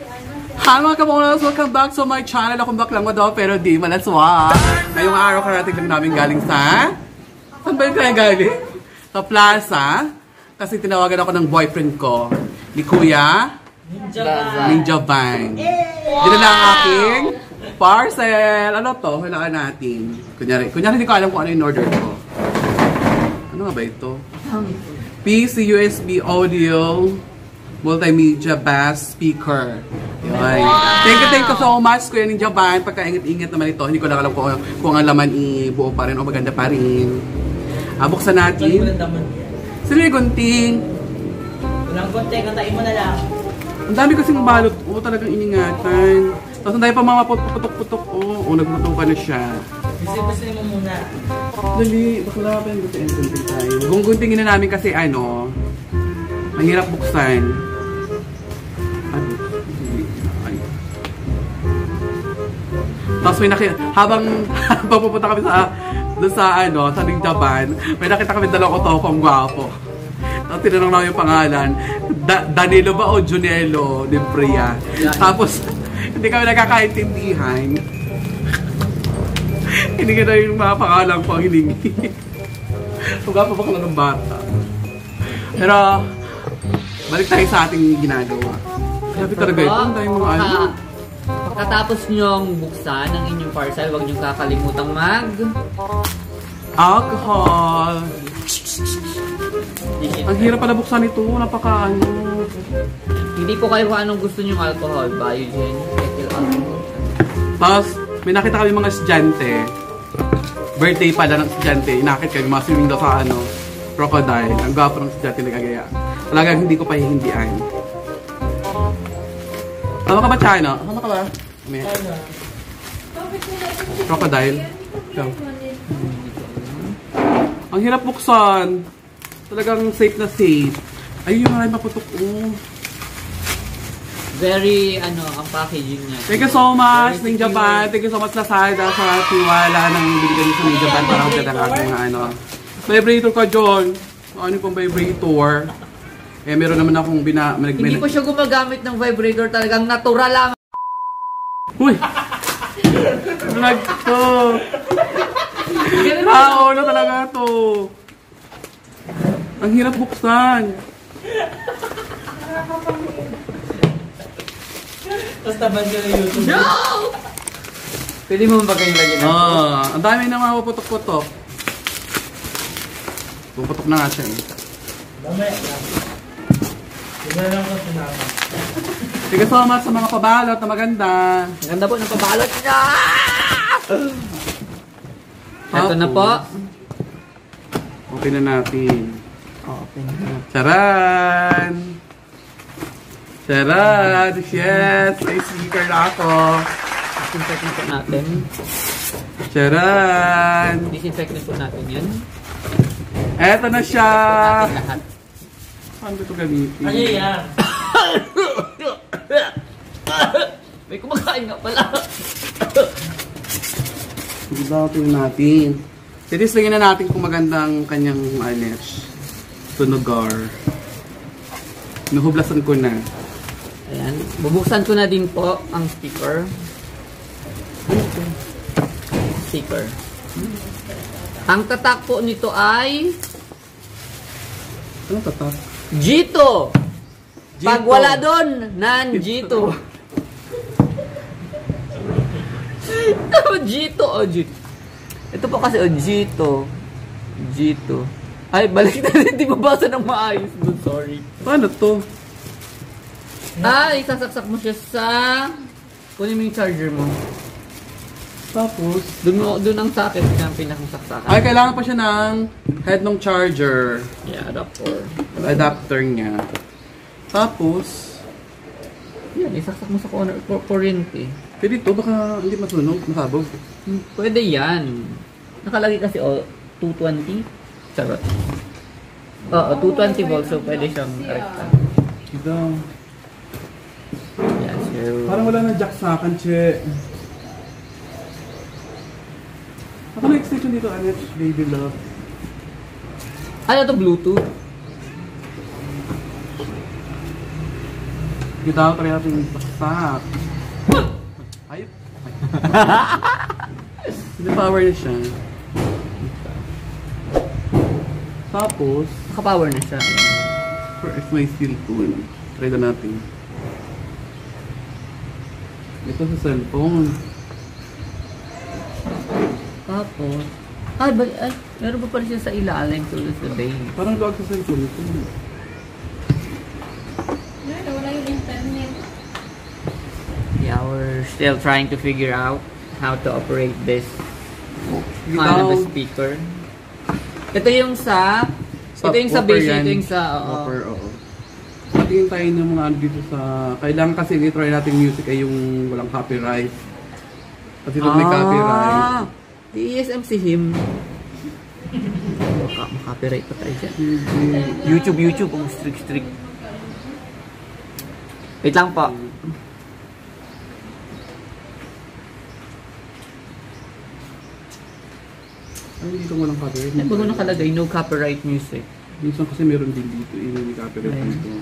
Hi mga kamonas! Welcome back to my channel. Akong baklang mo daw pero di malaswa. Ngayong araw karating lang namin galing sa... Saan ba yung kaya galing? Sa plaza. Kasi tinawagan ako ng boyfriend ko. Ni Kuya Ninja Bang. Dinala ang aking parcel. Ano to? Kailangan natin. Kunyari hindi ko alam kung ano yung order ko. Ano nga ba ito? PC USB audio multimedia bass speaker. Yun. Thank you so much Kuya Ninja Bang. Pagkaingat-ingat naman ito. Hindi ko lang alam kung ang laman buo pa rin o maganda pa rin. Buksan natin. Sino yung gunting? Walang gunting, kantain mo na lang. Ang dami kasing balot. Oo, talagang iningatan. Tapos ang dami pa mga putok-putok. Oo, nagputok na siya. Bisi-bisi mo muna. Dali, bakla pa yung gunting tayo. Guntingin na namin kasi ano, mahirap buksan. Tapos may habang pupunta kami doon sa Ningdaban, may nakita kami dalawang otokong gwapo. Tapos tinanong namin yung pangalan, Danilo ba o Junelo de Priya? Tapos hindi kami nagkakaintindihan. Hindi ka na yung mga pangalan ko ang hiningi. Gwapo ba ka lang ng bata? Pero balik tayo sa ating ginagawa. Sabi talaga ito, ang dahil mga ano. Pagkatapos nyong buksan ang inyong parcel, huwag nyong kakalimutang alcohol. Ang hirap pala buksan ito, napaka ano. Hindi po kayo kung anong gusto nyong alcohol. Biogen, ethyl alcohol. Tapos, may nakita kami mga estudyante. Birthday pala ng estudyante. Inakit kami, mga swimming daw sa crocodile. Ang gwapo ng estudyante nagagaya. Talagang hindi ko pahihindian. Tama ka ba, China? Tama ka ba? May... Crocodile. Ikaw. Ang hirap buksan. Talagang safe na safe. Ayun yung maraming maputok. Very, ang packaging niya. Thank you so much, Ninja Bang. Thank you so much, Lazada, sa tiwala ng binigyan sa Ninja Bang para maganda ng aking vibrator ka, John. Ano pong vibrator? Eh, meron naman akong hindi ko siya gumagamit ng vibrator. Talagang natural lang. Uy! Vlog to! Na talaga to! Ang hirap buksan! Tapos tabad ka na YouTube. No! Pwede mo bagay lagyan na. Ang dami na mga puputok-putok. Puputok na nga siya eh. Dami. Tignan lang ko sinama. Thank you so much sa mga pabalot na maganda. Maganda po ng pabalot niya! Ito na po. Open na natin. Open na. Charan! Charan! Yes! May sticker na ako. Disinfectant po natin. Charan! Disinfectant po natin yan. Eto na siya! Lahat. Saan ko ito gamitin? Ano yan? May kumakain nga pala. Ibigay natin. Titistingin na natin kung magandang kanyang tunogar. Nuhublasan ko na. Ayan. Bubuksan ko na din po ang sticker. Sticker. Ang tatak po nito ay... Anong tatak? JiTuo! Pag wala doon, JiTuo. JiTuo. Ito po kasi JiTuo. JiTuo. Ay, balik na rin. Hindi mabasa ng maayos. Good, sorry. Paano to? Ay, sasaksak mo siya sa... Kunin mo yung charger mo. Tapos? Doon ang socket na pinakasaksakan. Ay, kailangan pa siya ng head ng charger. Yeah, adapter. Adapter niya. Tapos? Yan, isaksak mo sa kuryente. Pwede ito, baka hindi masunog, masabog. Pwede yan. Nakalagay kasi 220. Charot. Oo, 220 volts, so pwede siyang rekta. Ito. Yan, so... Parang wala na jack sa akin, che. Ako na extension dito, baby love. Ano to, Bluetooth? Kita ko rin natin yung paksak. Ayop. Hindi power na siya. Tapos, Naka-power na siya. for if may steel tool, try na natin. Ito sa cellphone. Tapos, meron pa pala siya sa ilalim tulad sa base. Parang luwag sa cellphone ito. Wala yung internet. Yeah, we're still trying to figure out how to operate this Ito speaker. Ito yung sa base, ito yung sa, Upper, oo. Patingin tayo ng mga ano dito sa... Kailangan kasi i-try natin music ay yung walang copyright. Kasi ito may copyright. ESM si him. Copyright pa tayo dyan. YouTube, kung strict. Wait lang po. Ay, dito walang copyright. Ay, bago nakalagay, no copyright music. Minsan kasi meron din dito, may copyright dito.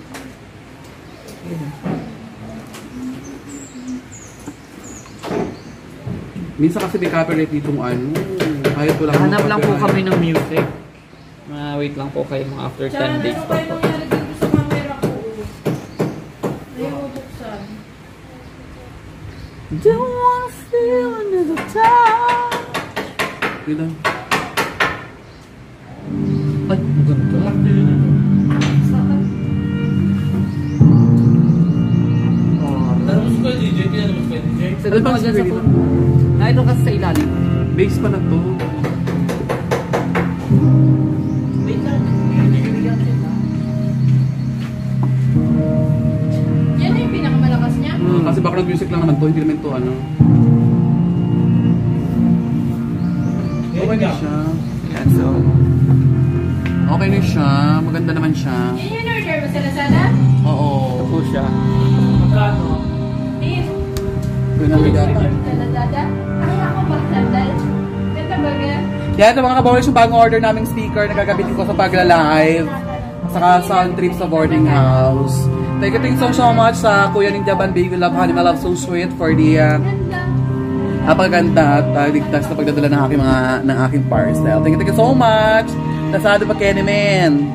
Minsan kasi may copyright ditong ano. Kahit wala Hanap lang po kami ng music. Wait lang po kayo mga after 10 days pa po. Nangyari dito sa camera ko? Ayaw buksan. Don't wanna feel another time. Dito. Ay, maganda. Tanong ko DJ, tinanong ko DJ. Sagot mo dyan sa phone. Ito kasi sa ilalim. Base pa na to. Wait lang. Yan na yung pinakamalakas niya? Kasi background music lang naman to, hindi naman to ano. Okay na siya. Yan, so. Okay na siya. Maganda naman siya. Yan yung order mo sa Lazada? Oo. Ito po siya. Magkano? Please. Yun ang bigata. Sa Lazada? Ay, ako ba sandal? Ganda ba ga? Yan, ito mga kabawals yung bagong order naming speaker na gagamitin ko sa pagla-live. Saka sound trip sa boarding house. Thank you so much sa Kuya Ninjaban Baby Love Honey, my love so sweet for the Ganda. napakaganda at ligtas na pagdadala ng aking parcel. Thank you so much. Nasado pa Kenny Man.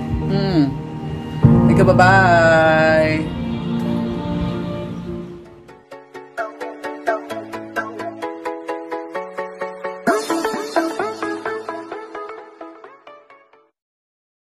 Thank you, bye-bye.